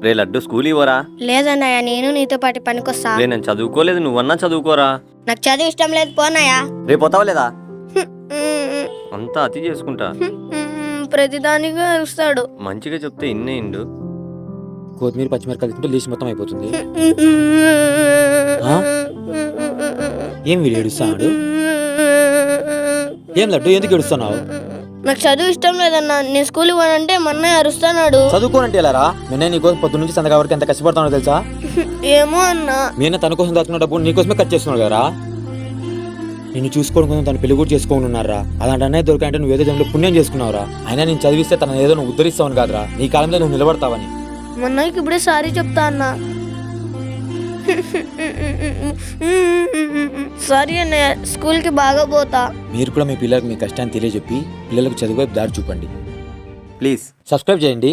రే laddu school ఇవ్వరా? లేదన్నయ్య, నేను నీతో పాటు పనికొస్తా. రే నేను చదువుకోలేదు, నువ్వన్నా చదువుకోరా. నాకు చదువు ఇష్టం లేదు, పోనయ్యా. రేపు పోతావా లేదా? అంతా అతి చేసుకుంటా. ప్రతిదానిగా అరుస్తాడు. మంచిగా చెప్తే ఇన్నే ఇండు. కొత్తిమీర పచ్చిమిరకాయలు తింటే లీసి మొత్తం అయిపోతుంది. ఏం వీడు ఏడుస్తాడు? ఏం లడ్డు ఎందుకు ఏడుస్తున్నావు? నాకు చదువు ఇష్టం లేదన్నా, నేను స్కూల్కి పోనంటే మా అన్నయ్య అరుస్తున్నాడు. చదువుకోనంటే ఎలారా? నిన్నే నీకోసం పొద్దు నుంచి సందగా వరకు ఎంత కష్టపడతానో తెలుసా? ఏమో అన్నా. నేను తన కోసం దాచుకున్న డబ్బు నీకోసమే ఖర్చు చేస్తున్నాడు కదా. నిన్ను చూసుకోవడం కోసం తను పెళ్లి కూడా చేసుకోని ఉన్నారా? అలాంటి అన్నయ్య దొరికంటే నువ్వు ఏదో జన్మలో పుణ్యం చేసుకున్నావురా. అయినా నేను చదివిస్తే తన ఏదో నువ్వు ఉద్ధరిస్తావని కాదురా, నీ కాలంలో నువ్వు నిలబడతావని. మా అన్నయ్యకి ఇప్పుడే సారీ చెప్తా అన్నా. సారీ అన్నయ్య, స్కూల్కి బాగా పోతా. మీరు కూడా మీ పిల్లలకు మీ కష్టాన్ని తెలియజెప్పి పిల్లలకు చదువు వైపు దారి చూపండి. ప్లీజ్ సబ్స్క్రైబ్ చేయండి.